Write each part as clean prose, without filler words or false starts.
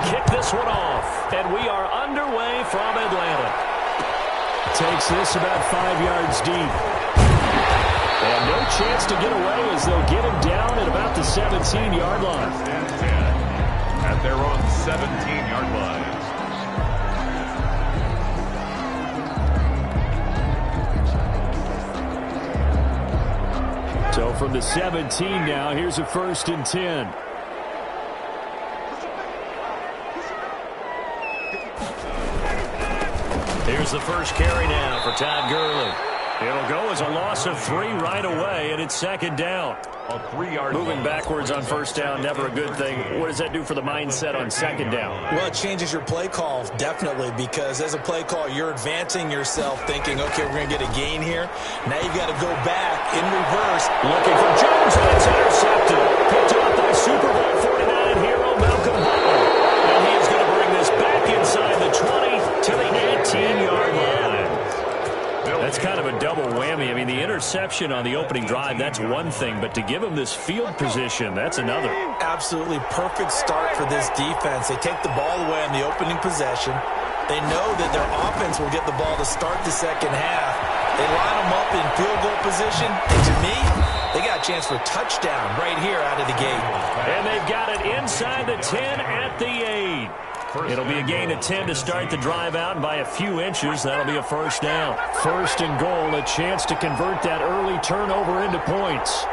kick this one off. And we are underway from Atlanta. Takes this about 5 yards deep. And no chance to get away as they'll get him down at about the 17-yard line. At their own 17-yard line. So from the 17 now, here's a 1st and 10. Here's the first carry now for Todd Gurley. It'll go as a loss of 3 right away, and it's 2nd down. A 3-yard Moving backwards on 1st down, never a good thing. What does that do for the mindset on 2nd down? Well, it changes your play call, definitely, because as a play call, you're advancing yourself thinking, okay, we're going to get a gain here. Now you've got to go back in reverse. Looking for Jones, and it's intercepted. Picked up by Super Bowl 49 hero Malcolm Butler. And he is going to bring this back inside the 20 to the 18-yard line. That's kind of a double whammy. I mean, the interception on the opening drive, that's one thing. But to give him this field position, that's another. Absolutely perfect start for this defense. They take the ball away on the opening possession. They know that their offense will get the ball to start the second half. They line them up in field goal position. And to me, they got a chance for a touchdown right here out of the gate. And they've got it inside the 10 at the 8. It'll be a gain of 10 to start the drive out, and by a few inches, that'll be a 1st down. 1st and goal, a chance to convert that early turnover into points.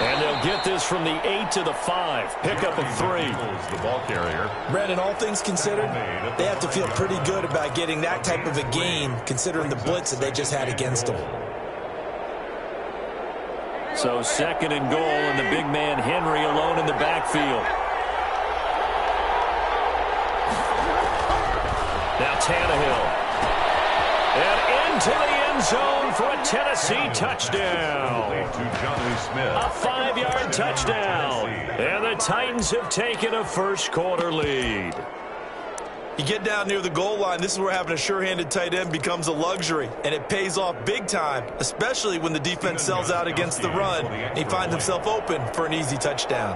And they'll get this from the 8 to the 5. Pickup of 3. The ball carrier. Brandon, all things considered, they have to feel pretty good about getting that type of a gain, considering the blitz that they just had against them. So 2nd and goal, and the big man Henry alone in the backfield. Now Tannehill. And into the end zone for a Tennessee touchdown. A 5-yard touchdown. And the Titans have taken a first-quarter lead. You get down near the goal line, this is where having a sure-handed tight end becomes a luxury, and it pays off big time, especially when the defense sells out against the run, and he finds himself open for an easy touchdown.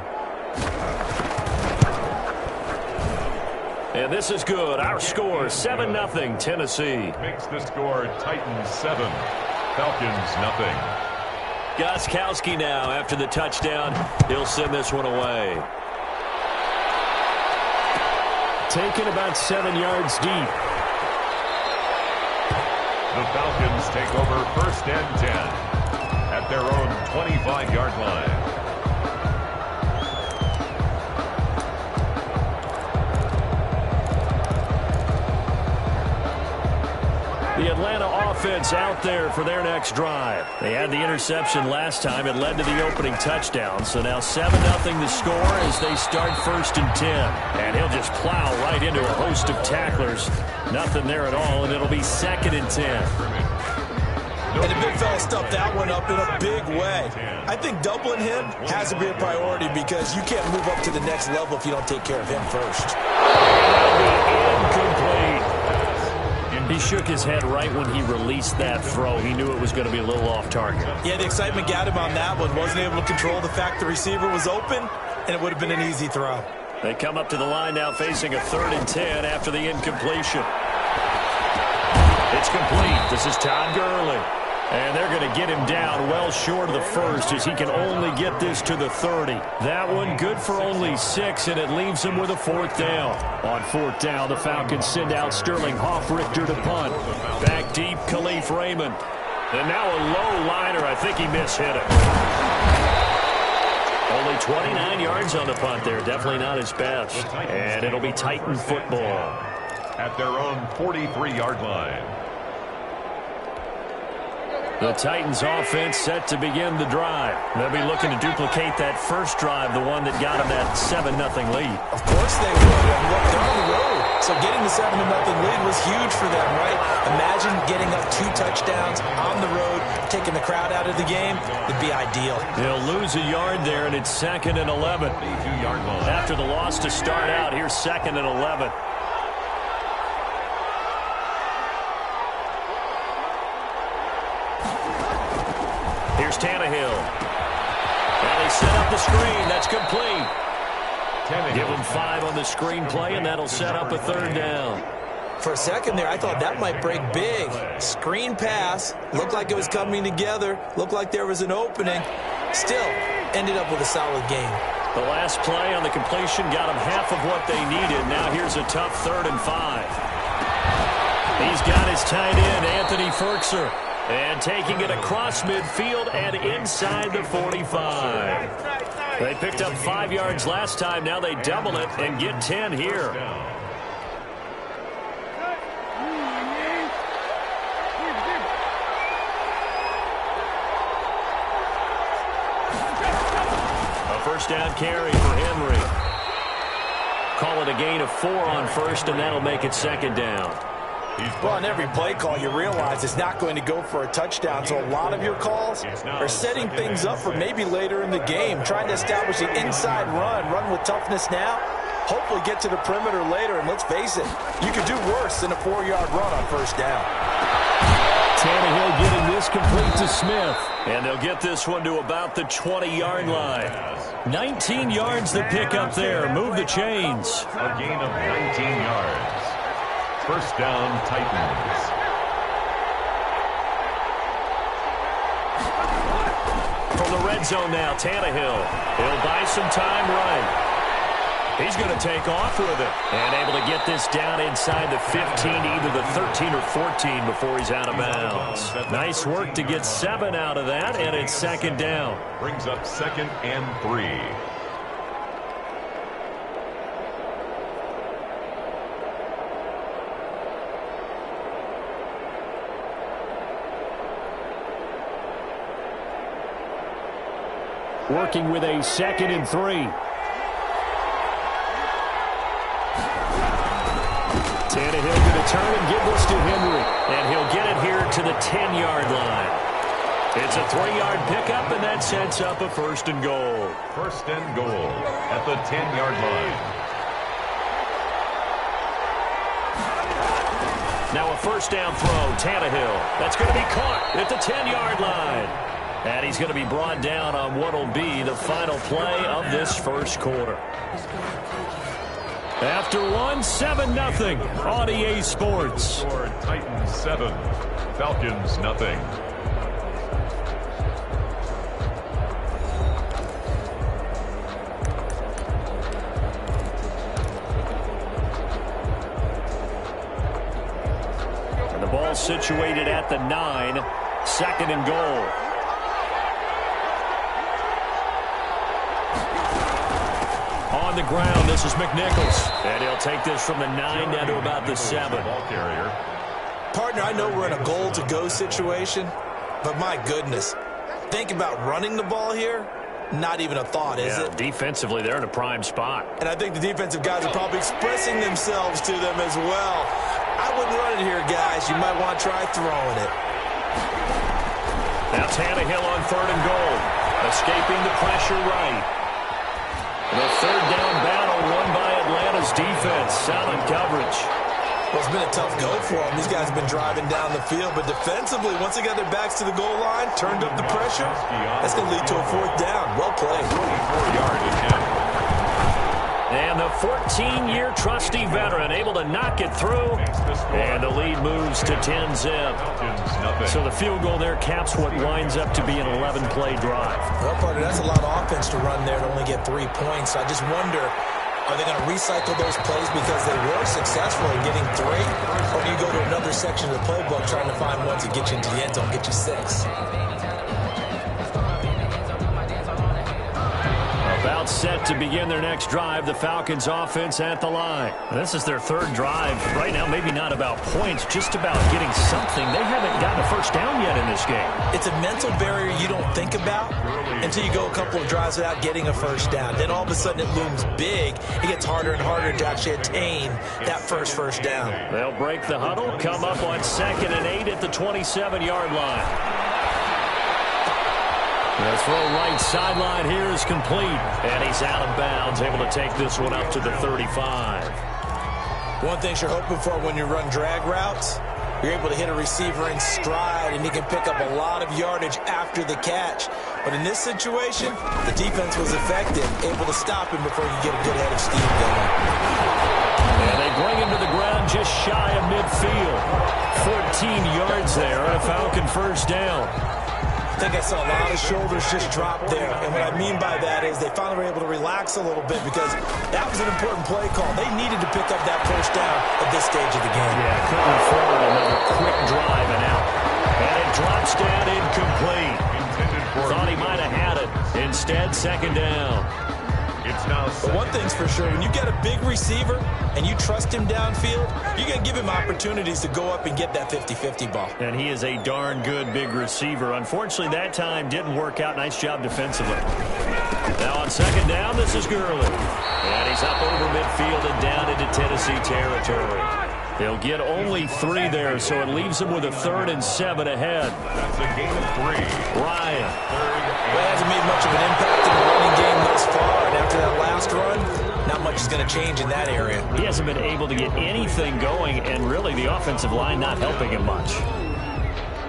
And this is good. Our score, 7-0 Tennessee. Makes the score Titans 7, Falcons nothing. Gostkowski now after the touchdown. He'll send this one away. Taken about 7 yards deep. The Falcons take over 1st and 10 at their own 25-yard line. The Atlanta offense out there for their next drive. They had the interception last time. It led to the opening touchdown. So now 7-0 the score as they start 1st and 10. And he'll just plow right into a host of tacklers. Nothing there at all, and it'll be 2nd and 10. And the big fella stuffed that one up in a big way. I think doubling him has to be a priority because you can't move up to the next level if you don't take care of him first. Incomplete. He shook his head right when he released that throw. He knew it was going to be a little off target. Yeah, the excitement got him on that one. Wasn't able to control the fact the receiver was open, and it would have been an easy throw. They come up to the line now facing a 3rd and 10 after the incompletion. It's complete. This is Todd Gurley. And they're going to get him down well short of the 1st as he can only get this to the 30. That one good for only 6, and it leaves him with a 4th down. On 4th down, the Falcons send out Sterling Hoffrichter to punt. Back deep, Khalif Raymond. And now a low liner. I think he mishit it. Only 29 yards on the punt there. Definitely not his best. And it'll be Titan football. At their own 43-yard line. The Titans offense set to begin the drive. They'll be looking to duplicate that first drive, the one that got them that 7-0 lead. Of course they would. And look, they're on the road. So getting the 7-0 lead was huge for them, right? Imagine getting up 2 touchdowns on the road, taking the crowd out of the game. Would be ideal. They'll lose a yard there, and it's 2nd and 11. After the loss to start out, here's 2nd and 11. Here's Tannehill. And he they set up the screen. That's complete. Give him 5 on the screenplay, and that'll set up a 3rd down. For a second there, I thought that might break big. Screen pass. Looked like it was coming together. Looked like there was an opening. Still, ended up with a solid game. The last play on the completion got them half of what they needed. Now here's a tough 3rd and 5. He's got his tight end, Anthony Ferkser. And taking it across midfield and inside the 45. They picked up 5 yards last time. Now they double it and get 10 here. A first down carry for Henry. Call it a gain of 4 on first, and that'll make it 2nd down. Well, on every play call, you realize it's not going to go for a touchdown, so a lot of your calls are setting things up for maybe later in the game, trying to establish the inside run with toughness now, hopefully get to the perimeter later, and let's face it, you could do worse than a 4-yard run on first down. Tannehill getting this complete to Smith, and they'll get this one to about the 20-yard line. 19 yards the pick up there. Move the chains. A gain of 19 yards. First down, Titans. From the red zone now, Tannehill. He'll buy some time right. He's going to take off with it. And able to get this down inside the 15, either the 13 or 14 before he's out of bounds. Nice work to get 7 out of that, and it's 2nd down. Brings up 2nd and 3. Working with a 2nd and 3. Tannehill going to turn and give this to Henry. And he'll get it here to the 10-yard line. It's a 3-yard pickup, and that sets up a 1st and goal. 1st and goal at the 10-yard line. Now a first down throw, Tannehill. That's going to be caught at the 10-yard line. And he's going to be brought down on what will be the final play of this first quarter. After 7-0 on EA Sports. Titans 7, Falcons nothing. And the ball situated at the 9, 2nd and goal. On the ground, this is McNichols. And he'll take this from the 9 down to about the 7. Ball carrier. Partner, I know we're in a goal-to-go situation, but my goodness, think about running the ball here. Not even a thought, is it? Defensively, they're in a prime spot. And I think the defensive guys are probably expressing themselves to them as well. I wouldn't run it here, guys. You might want to try throwing it. Now Tannehill on 3rd and goal. Escaping the pressure right. The 3rd down battle won by Atlanta's defense. Solid coverage. Well, it's been a tough go for them. These guys have been driving down the field, but defensively, once they got their backs to the goal line, turned up the pressure, that's going to lead to a 4th down. Well played. 24-yard attempt. And the 14-year trusty veteran able to knock it through. And the lead moves to 10-zip. So the field goal there caps what winds up to be an 11-play drive. Well, partner, that's a lot of offense to run there to only get 3 points. I just wonder, are they going to recycle those plays because they were successful in getting 3? Or do you go to another section of the playbook trying to find ones that get you into the end zone, get you 6? About set to begin their next drive, the Falcons offense at the line. This is their 3rd drive. Right now, maybe not about points, just about getting something. They haven't gotten a first down yet in this game. It's a mental barrier you don't think about until you go a couple of drives without getting a first down. Then all of a sudden it looms big. It gets harder and harder to actually attain that first down. They'll break the huddle, come up on 2nd and 8 at the 27-yard line. The throw right sideline here is complete. And he's out of bounds, able to take this one up to the 35. One thing you're hoping for when you run drag routes, You're able to hit a receiver in stride, and he can pick up a lot of yardage after the catch. But in this situation, the defense was effective, able to stop him before he could get a good head of steam going. And they bring him to the ground just shy of midfield. 14 yards there on a Falcon first down. I think I saw a lot of shoulders just drop there. And what I mean by that is they finally were able to relax a little bit because that was an important play call. They needed to pick up that first down at this stage of the game. Yeah, couldn't afford another quick drive and out. And it drops down incomplete. Thought he might have had it. Instead, second down. It's now but one thing's for sure, when you get a big receiver and you trust him downfield, you're going to give him opportunities to go up and get that 50-50 ball. And he is a darn good big receiver. Unfortunately, that time didn't work out. Nice job defensively. Now on second down, this is Gurley. And he's up over midfield and down into Tennessee territory. They'll get only 3 there, so it leaves them with a 3rd and 7 ahead. That's a gain of 3. Ryan. Well, it hasn't made much of an impact in the running game thus far, and after that last run, not much is going to change in that area. He hasn't been able to get anything going, and really the offensive line not helping him much.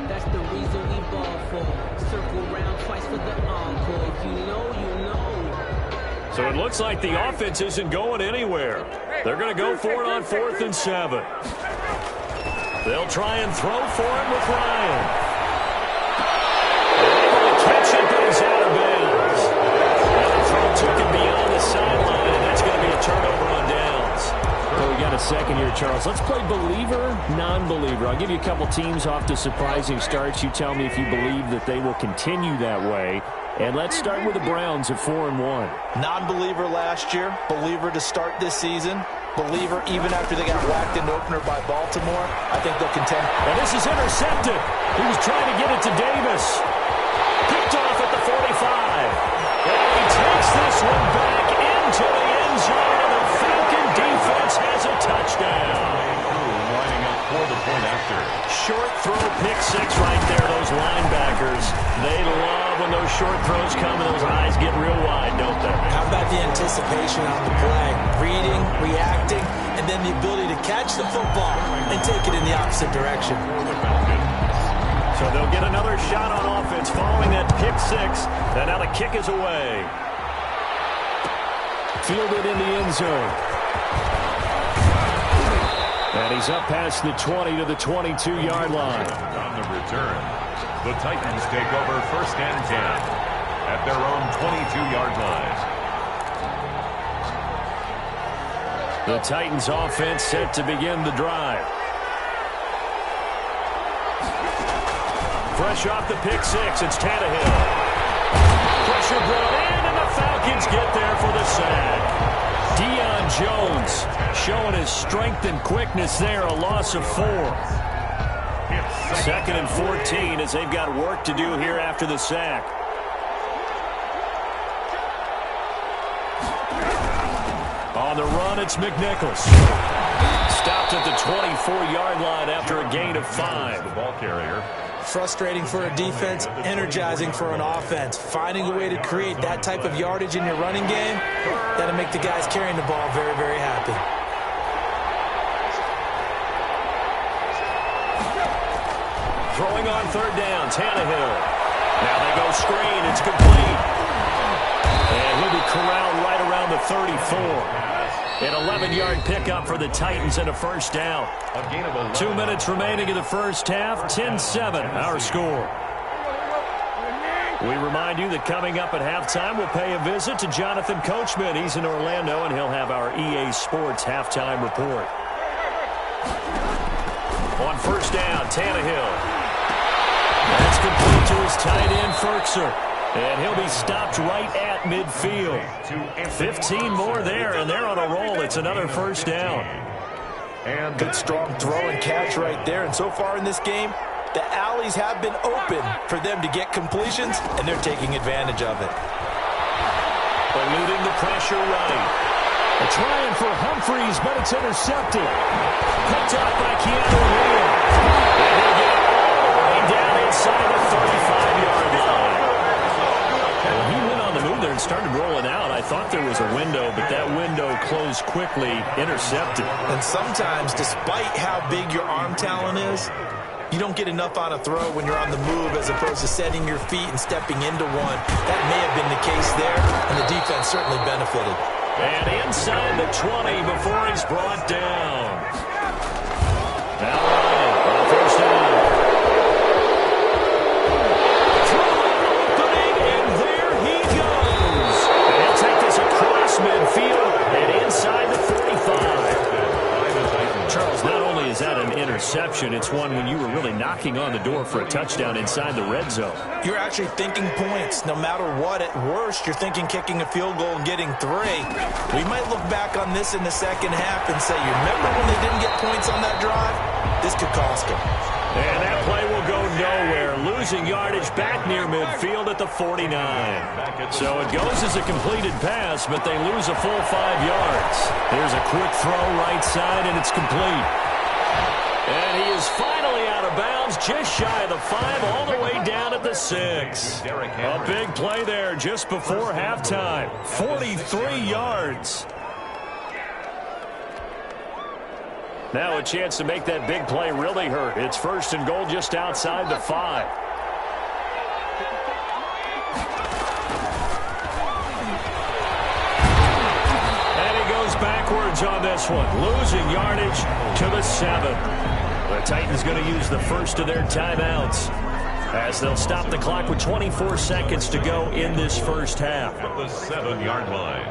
That's the reason we ball for. Circle round twice for the encore. If you know, you know. So it looks like the offense isn't going anywhere. They're going to go for it on 4th and 7. They'll try and throw for it with Ryan. Catch it, but he's out of bounds. And the throw took him beyond the sideline, and that's going to be a turnover on downs. So we got a second here, Charles. Let's play believer, non-believer. I'll give you a couple teams off to surprising starts. You tell me if you believe that they will continue that way. And let's start with the Browns at 4-1. Non-believer last year, believer to start this season, believer even after they got whacked in opener by Baltimore. I think they'll contend. And this is intercepted. He was trying to get it to Davis. Picked off at the 45. And he takes this one back into the end zone, and the Falcon defense has a touchdown. Lining up for the point after. Short throw, pick 6 right there. Those linebackers, they love when those short throws come and those eyes get real wide, don't they? How about the anticipation on the play? Reading, reacting, and then the ability to catch the football and take it in the opposite direction. So they'll get another shot on offense following that pick 6. And now the kick is away. Fielded in the end zone. And he's up past the 20 to the 22-yard line. On the return, the Titans take over 1st and 10 at their own 22-yard line. The Titans offense set to begin the drive. Fresh off the pick 6, it's Tannehill. Pressure brought in, and the Falcons get there for the sack. Deion Jones showing his strength and quickness there, a loss of 4. 2nd and 14 as they've got work to do here after the sack. On the run, it's McNichols. Stopped at the 24-yard line after a gain of 5. The ball carrier. Frustrating for a defense, energizing for an offense. Finding a way to create that type of yardage in your running game, that'll make the guys carrying the ball very, very happy. Throwing on 3rd down, Tannehill. Now they go screen, it's complete. And he'll be corralled right around the 34. An 11-yard pickup for the Titans and a first down. 2 minutes remaining in the first half. 10-7, our score. We remind you that coming up at halftime, we'll pay a visit to Jonathan Coachman. He's in Orlando, and he'll have our EA Sports halftime report. On first down, Tannehill. That's complete to his tight end, Ferkser. And he'll be stopped right at midfield. 15 more there, and they're on a roll. It's another first down. And good strong throw and catch right there. And so far in this game, the alleys have been open for them to get completions, and they're taking advantage of it. Eluding the pressure right. They're trying for Humphreys, but it's intercepted. Picked up by Keanu Neal. And he'll get it all the way down inside the 35-yard line. When he went on the move, there's offense started rolling out, I thought there was a window, but that window closed quickly, intercepted. And sometimes, despite how big your arm talent is, you don't get enough on a throw when you're on the move as opposed to setting your feet and stepping into one. That may have been the case there, and the defense certainly benefited. And inside the 20 before he's brought down. Now Ryan on first down. Throwing opening, and there he goes. And he'll take this across midfield and inside the 45. Charles, not only is that an interception, it's one when you were really knocking on the door for a touchdown inside the red zone. You're actually thinking points. No matter what, at worst, you're thinking kicking a field goal and getting 3. We might look back on this in the second half and say, you remember when they didn't get points on that drive? This could cost them. And that play will go nowhere, losing yardage back near midfield at the 49. So it goes as a completed pass, but they lose a full 5 yards. Here's a quick throw right side, and it's complete. And he is finally out of bounds, just shy of the 5, all the way down at the 6. A big play there just before halftime. 43 yards. Now a chance to make that big play really hurt. It's first and goal just outside the 5. And he goes backwards on this one, losing yardage to the 7. The Titans going to use the first of their timeouts as they'll stop the clock with 24 seconds to go in this first half. At the 7-yard line.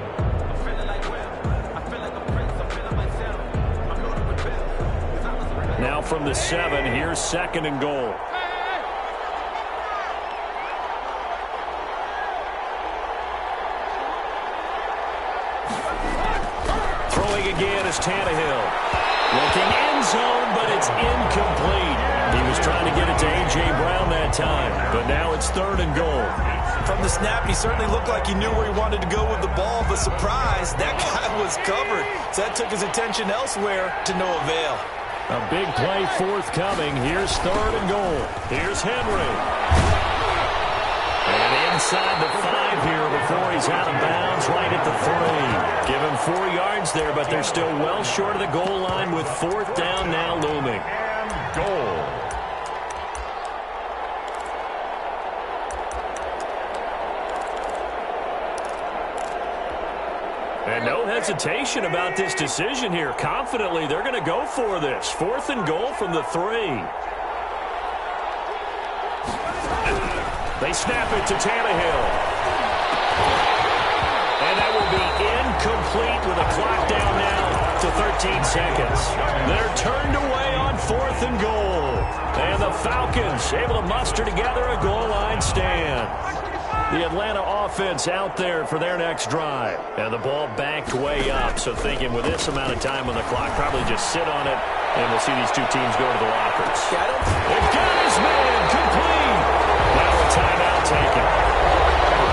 Now from the 7, here's second and goal. Throwing again is Tannehill. Looking end zone, but it's incomplete. He was trying to get it to A.J. Brown that time, but now it's third and goal. From the snap, he certainly looked like he knew where he wanted to go with the ball, but surprise, that guy was covered. So that took his attention elsewhere to no avail. A big play forthcoming. Here's third and goal. Here's Henry. And inside the 5 here before he's out of bounds right at the 3. Give him 4 yards there, but they're still well short of the goal line with fourth down now looming. And goal. And no hesitation about this decision here. Confidently, they're going to go for this. Fourth and goal from the 3. They snap it to Tannehill. And that will be incomplete with a clock down now to 13 seconds. They're turned away on fourth and goal. And the Falcons able to muster together a goal line stand. The Atlanta offense out there for their next drive. And the ball backed way up. So thinking with this amount of time on the clock, probably just sit on it, and we'll see these two teams go to the lockers. They've got his man complete. Now a timeout taken.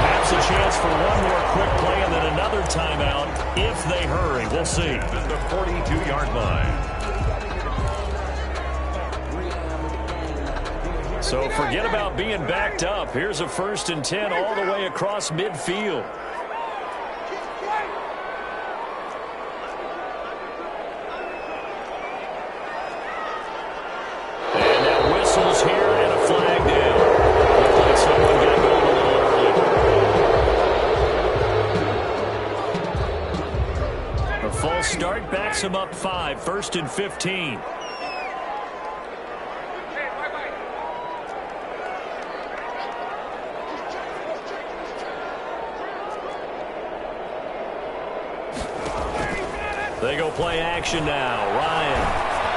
Perhaps a chance for one more quick play and then another timeout if they hurry. We'll see. At the 42-yard line. So forget about being backed up. Here's a 1st and 10 all the way across midfield. And that whistle's here and a flag down. Looks like someone got going a little early. A false start backs him up 5. 1st and 15. They go play action now. Ryan.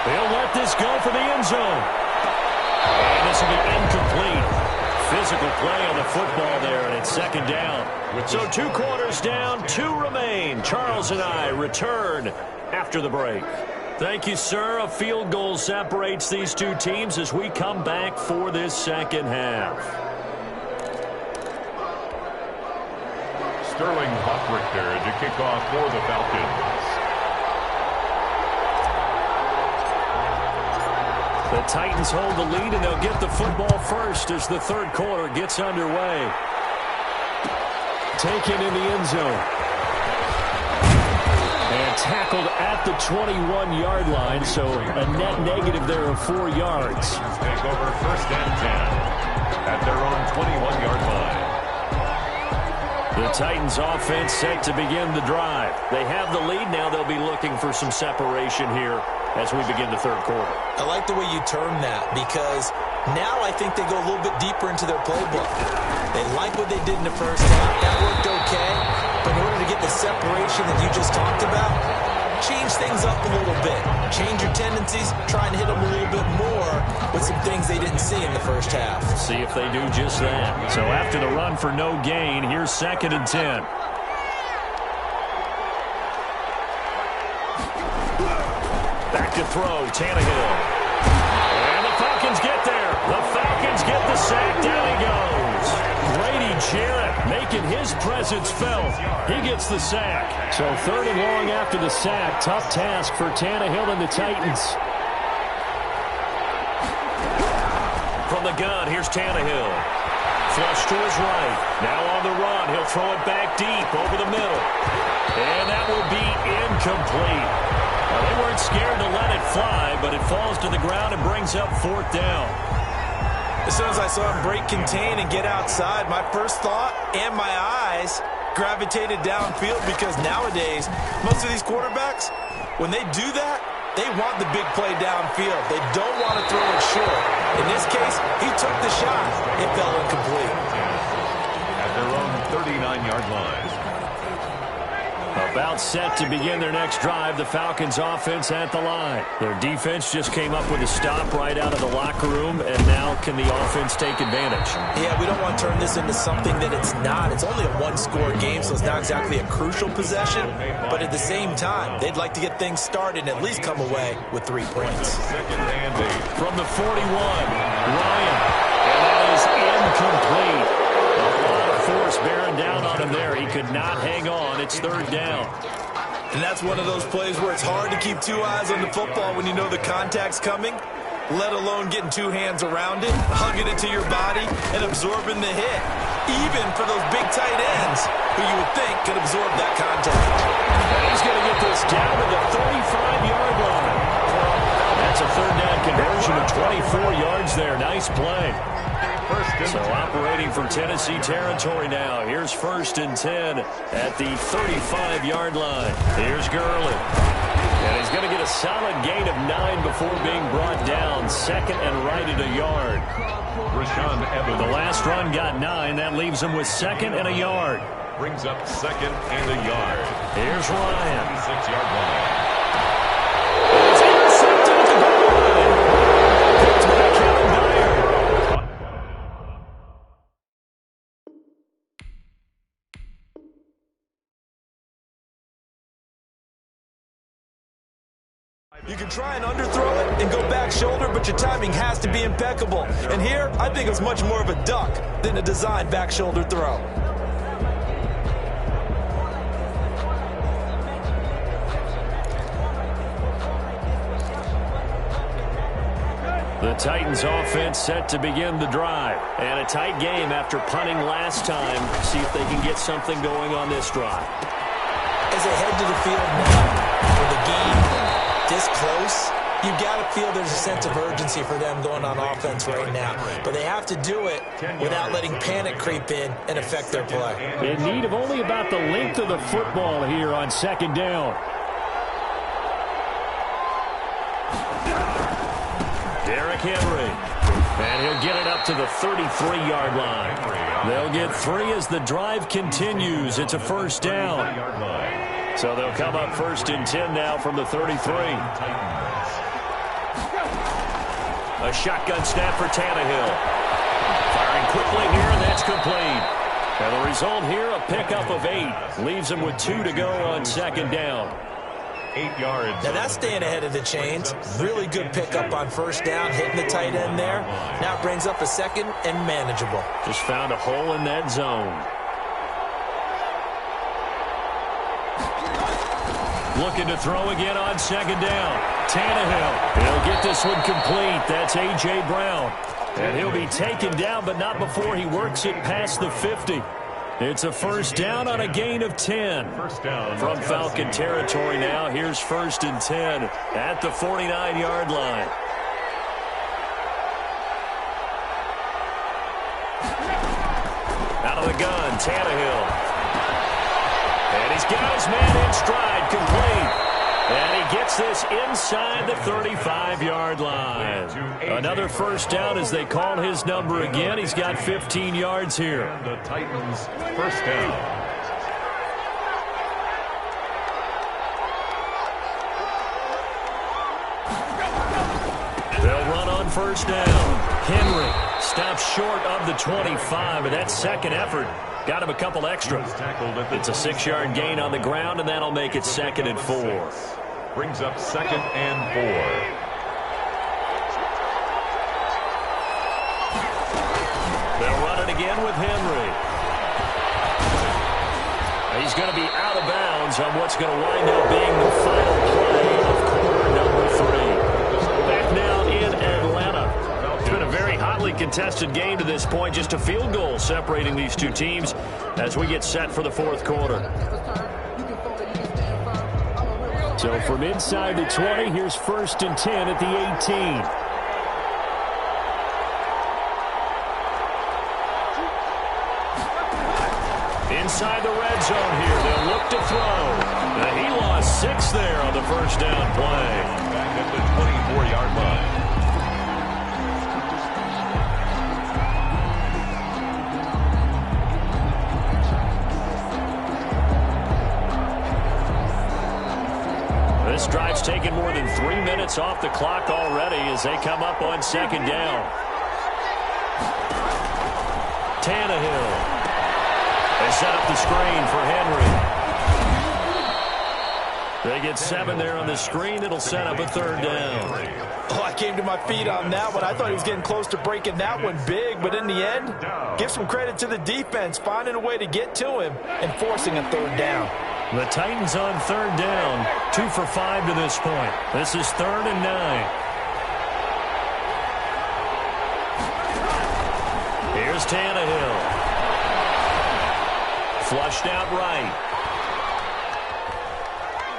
He'll let this go for the end zone. And this will be incomplete. Physical play on the football there, and it's second down. So 2 quarters down, 2 remain. Charles and I return after the break. Thank you, sir. A field goal separates these two teams as we come back for this second half. Sterling Hockrichter to kick off for the Falcons. The Titans hold the lead, and they'll get the football first as the third quarter gets underway. taken in the end zone. And tackled at the 21-yard line, so a net negative there of 4 yards. Take over first and 10 at their own 21-yard line. The Titans offense set to begin the drive. They have the lead. Now they'll be looking for some separation here as we begin the third quarter. I like the way you term that, because now I think they go a little bit deeper into their playbook. They like what they did in the first half. That worked okay. But in order to get the separation that you just talked about, change things up a little bit. Change your tendencies, try and hit them a little bit more with some things they didn't see in the first half. See if they do just that. So after the run for no gain, here's 2nd and 10. Back to throw, Tannehill. And the Falcons get there. The Falcons get the sack. Down he goes. Grady Jarrett making his presence felt. He gets the sack. So 3rd and long after the sack. Tough task for Tannehill and the Titans. From the gun, here's Tannehill. Flush to his right. Now on the run. He'll throw it back deep over the middle. And that will be incomplete. Well, they weren't scared to let it fly, but it falls to the ground and brings up 4th down. As soon as I saw him break contain and get outside, my first thought and my eyes gravitated downfield, because nowadays, most of these quarterbacks, when they do that, they want the big play downfield. They don't want to throw it short. In this case, he took the shot. It fell incomplete. At their own 39-yard line. About set to begin their next drive, the Falcons offense at the line. Their defense just came up with a stop right out of the locker room, and now can the offense take advantage? Yeah, we don't want to turn this into something that it's not. It's only a one-score game, so it's not exactly a crucial possession. But at the same time, they'd like to get things started and at least come away with 3 points. From the 41, Ryan. And that is incomplete. A lot of force bearing down on him there. He could not hang on. It's 3rd down. And that's one of those plays where it's hard to keep 2 eyes on the football when you know the contact's coming, let alone getting 2 hands around it, hugging it to your body, and absorbing the hit. Even for those big tight ends who you would think could absorb that contact. And he's going to get this down to the 35-yard line. That's a 3rd down conversion of 24 yards there. Nice play. So operating from Tennessee territory now. Here's 1st and 10 at the 35-yard line. Here's Gurley. And he's going to get a solid gain of 9 before being brought down. 2nd and right at a yard. The last run got 9. That leaves him with 2nd and a yard. Brings up 2nd and a yard. Here's Ryan. 6-yard line. It's intercepted at the goal line. Picked by Kevin Dyer. You can try and underthrow it and go back shoulder, but your timing has to be impeccable. And here, I think it's much more of a duck than a designed back shoulder throw. The Titans offense set to begin the drive. And a tight game after punting last time. See if they can get something going on this drive. As they head to the field now, with the game this close, you've got to feel there's a sense of urgency for them going on offense right now. But they have to do it without letting panic creep in and affect their play. In need of only about the length of the football here on 2nd down. Derrick Henry. And he'll get it up to the 33-yard line. They'll get 3 as the drive continues. It's a 1st down. So they'll come up 1st and 10 now from the 33. A shotgun snap for Tannehill. Firing quickly here, and that's complete. And the result here, a pickup of 8. Leaves him with 2 to go on 2nd down. 8 yards. Now that's staying ahead of the chains. Really good pickup on 1st down, hitting the tight end there. Now it brings up a 2nd and manageable. Just found a hole in that zone. Looking to throw again on 2nd down. Tannehill. He'll get this one complete. That's A.J. Brown. And he'll be taken down, but not before he works it past the 50. It's a first down on a gain of 10. First down From Falcon territory now. Here's 1st and 10 at the 49-yard line. Out of the gun, Tannehill. And he's got his man in stride, complete. And he gets this inside the 35-yard line. Another first down as they call his number again. He's got 15 yards here. The Titans first down. They'll run on first down. Henry stops short of the 25, but that second effort got him a couple extra. It's a 6-yard gain on the ground, and that'll make it 2nd and 4. Brings up 2nd and 4. They'll run it again with Henry. He's going to be out of bounds on what's going to wind up being the final play of quarter number 3. Back now in Atlanta. It's been a very hotly contested game to this point. Just a field goal separating these two teams as we get set for the 4th quarter. So from inside the 20, here's 1st and 10 at the 18. Inside the red zone here, they'll look to throw. Now he lost 6 there on the first down play. Back at the 24-yard line. This drive's taken more than 3 minutes off the clock already as they come up on 2nd down. Tannehill. They set up the screen for Henry. They get 7 there on the screen. It'll set up a 3rd down. Oh, I came to my feet on that one. I thought he was getting close to breaking that one big, but in the end, give some credit to the defense, finding a way to get to him and forcing a 3rd down. The Titans on 3rd down, 2 for 5 to this point. This is 3rd and 9. Here's Tannehill. Flushed out right.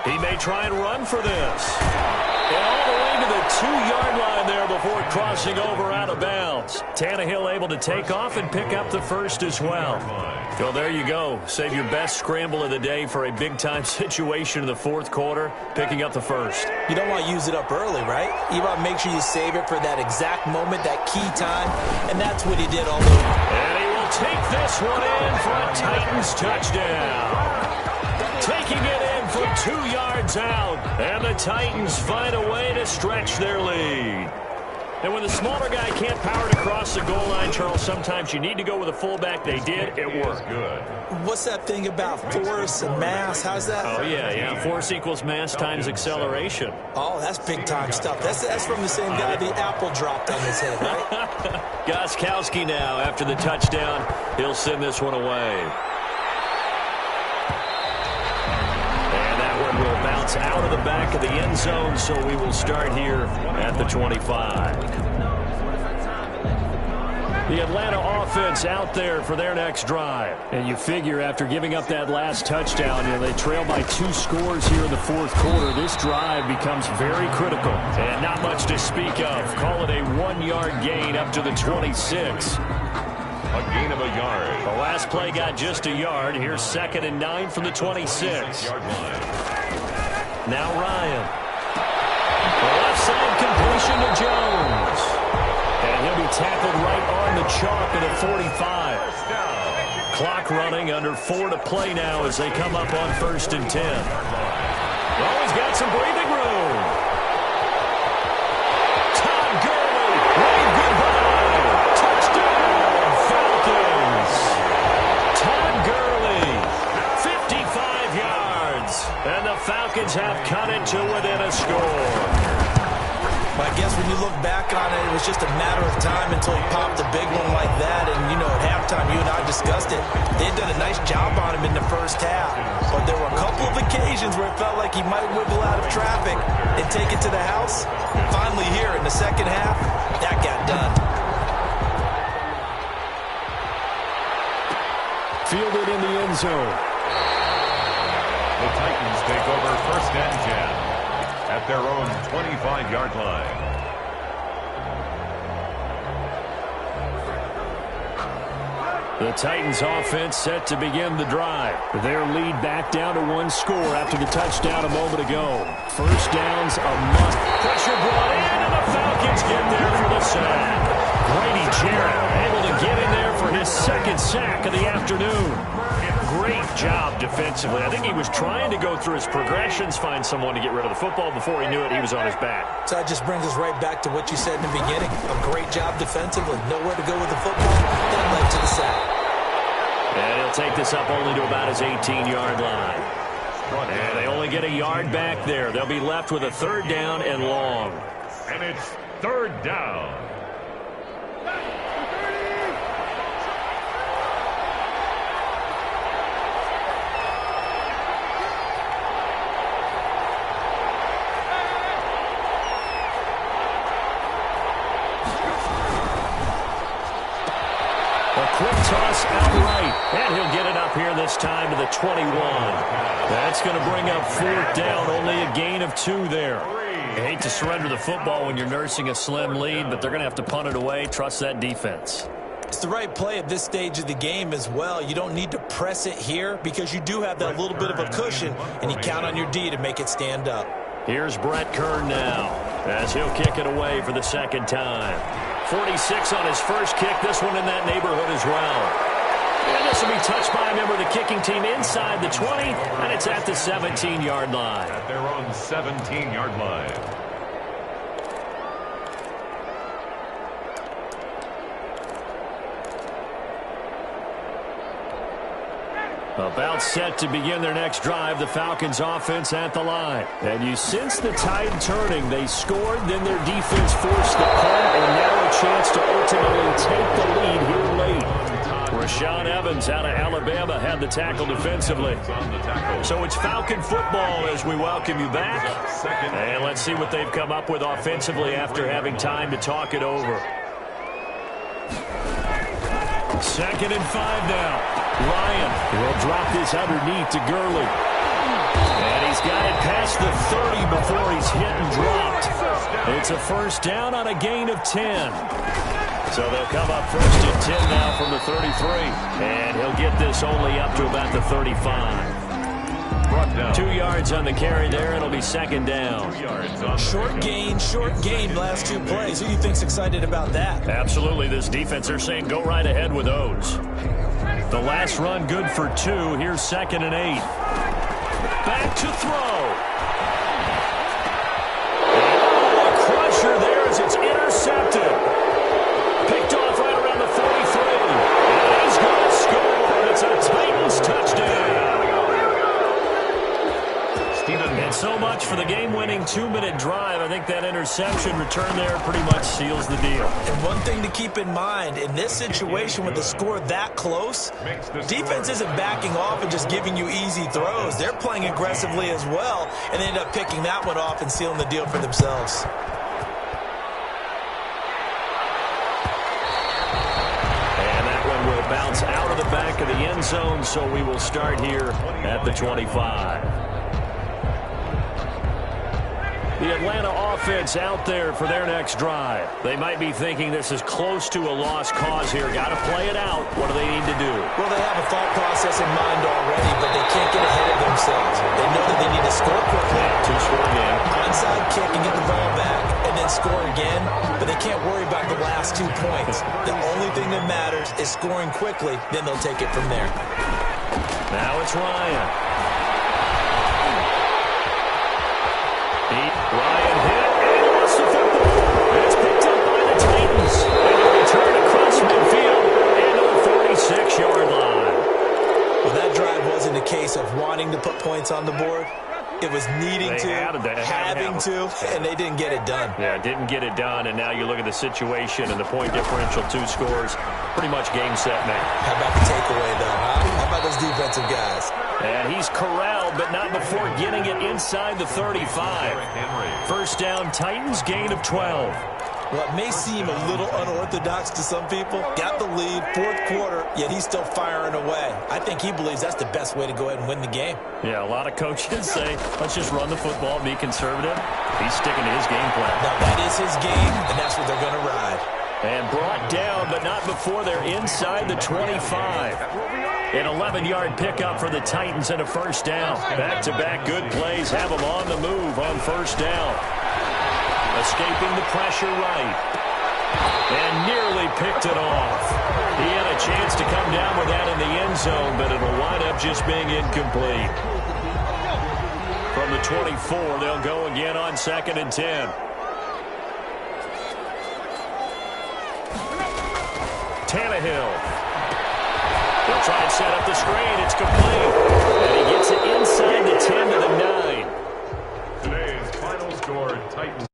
He may try and run for this. And all the way to the 2-yard line there before crossing over out of bounds. Tannehill able to take off and pick up the 1st as well. Well, there you go. Save your best scramble of the day for a big-time situation in the 4th quarter, picking up the 1st. You don't want to use it up early, right? You want to make sure you save it for that exact moment, that key time, and that's what he did all day. And he will take this one in for a Titans touchdown. Taking it in from 2 yards out, and the Titans find a way to stretch their lead. And when the smaller guy can't power it across the goal line, Charles, sometimes you need to go with a fullback. They did. It worked. Good. What's that thing about force and mass? How's that? Oh, yeah. Force equals mass times acceleration. Oh, that's big-time stuff. That's from the same guy the apple dropped on his head, right? Gostkowski now, after the touchdown, he'll send this one away. And that one will bounce out of the back of the end zone, so we will start here at the 25. The Atlanta offense out there for their next drive. And you figure after giving up that last touchdown, they trail by 2 scores here in the 4th quarter. This drive becomes very critical. And not much to speak of. Call it a 1-yard gain up to the 26. A gain of a yard. The last play got just a yard. Here's 2nd and 9 from the 26. Yard line. Now Ryan. The left side completion to Jones. And he'll be tackled right on the chalk of the 45. Clock running, under 4 to play now as they come up on 1st and 10. Well, he's got some breathing room. Todd Gurley, wave goodbye. Touchdown, Falcons. Todd Gurley, 55 yards. And the Falcons have cut it to within a score. I guess when you look back on it, it was just a matter of time until he popped a big one like that. And, at halftime, you and I discussed it. They had done a nice job on him in the first half. But there were a couple of occasions where it felt like he might wiggle out of traffic and take it to the house. Finally here in the second half, that got done. Fielded in the end zone. The Titans take over 1st and 10 at their own 25-yard line. The Titans offense set to begin the drive. Their lead back down to 1 score after the touchdown a moment ago. First down's a must. Pressure brought in, and the Falcons get there for the sack. Grady Jarrett able to get in there for his 2nd sack of the afternoon. Great job defensively. I think he was trying to go through his progressions, find someone to get rid of the football. Before he knew it, he was on his back. So that just brings us right back to what you said in the beginning. A great job defensively. Nowhere to go with the football. Then led to the sack. And he'll take this up only to about his 18-yard line. And they only get a yard back there. They'll be left with a 3rd down and long. And it's 3rd down. Quick toss outright, and he'll get it up here this time to the 21. That's going to bring up 4th down, only a gain of 2 there. You hate to surrender the football when you're nursing a slim lead, but they're going to have to punt it away. Trust that defense. It's the right play at this stage of the game as well. You don't need to press it here because you do have that little bit of a cushion, and you count on your D to make it stand up. Here's Brett Kern now as he'll kick it away for the 2nd time. 46 on his first kick, this one in that neighborhood as well. And this will be touched by a member of the kicking team inside the 20, and it's at the 17-yard line. At their own 17-yard line. About set to begin their next drive, the Falcons offense at the line. And you sense the tide turning. They scored, then their defense forced the punt, and now a chance to ultimately take the lead here late. Rashaan Evans out of Alabama had the tackle defensively. So it's Falcon football as we welcome you back. And let's see what they've come up with offensively after having time to talk it over. 2nd and 5 now. Ryan will drop this underneath to Gurley. And he's got it past the 30 before he's hit and dropped. It's a 1st down on a gain of 10. So they'll come up 1st and 10 now from the 33. And he'll get this only up to about the 35. 2 yards on the carry there. It'll be 2nd down. Short gain, last 2 plays. Who do you think's excited about that? Absolutely. This defense, they're saying go right ahead with those. The last run good for 2. Here's 2nd and 8. Back to throw. Oh, a crusher there as it's intercepted. Picked off right around the 43. And he's going to score. It's a Titans touchdown. And so much for the game-winning 2-minute drive. I think that interception return there pretty much seals the deal. And one thing to keep in mind, in this situation with the score that close, defense isn't backing off and just giving you easy throws. They're playing aggressively as well, and they end up picking that one off and sealing the deal for themselves. And that one will bounce out of the back of the end zone, so we will start here at the 25. The Atlanta offense out there for their next drive. They might be thinking this is close to a lost cause here. Got to play it out. What do they need to do? Well, they have a thought process in mind already, but they can't get ahead of themselves. They know that they need to score quickly. 2-score game. Onside kick and get the ball back, and then score again. But they can't worry about the last 2 points. The only thing that matters is scoring quickly. Then they'll take it from there. Now it's Ryan. Ryan hit and lost the football. It's picked up by the Titans. And a return across midfield into the 46-yard line. Well, that drive wasn't a case of wanting to put points on the board. It was needing to, having to, and they didn't get it done. Yeah, didn't get it done, and now you look at the situation and the point differential, 2 scores, pretty much game, set, match. How about the takeaway, though, huh? How about those defensive guys? And he's corralled, but not before getting it inside the 35. 1st down, Titans, gain of 12. Well, it may seem a little unorthodox to some people. Got the lead, fourth quarter, yet he's still firing away. I think he believes that's the best way to go ahead and win the game. Yeah, a lot of coaches say, let's just run the football, be conservative. He's sticking to his game plan. Now, that is his game, and that's what they're going to ride. And brought down, but not before they're inside the 25. An 11-yard pickup for the Titans and a first down. Back-to-back good plays have them on the move on first down. Escaping the pressure right. And nearly picked it off. He had a chance to come down with that in the end zone, but it'll wind up just being incomplete. From the 24, they'll go again on 2nd and 10. Tannehill. They'll try and set up the screen. It's complete. And he gets it inside the 10 to the 9. Today's final score, Titans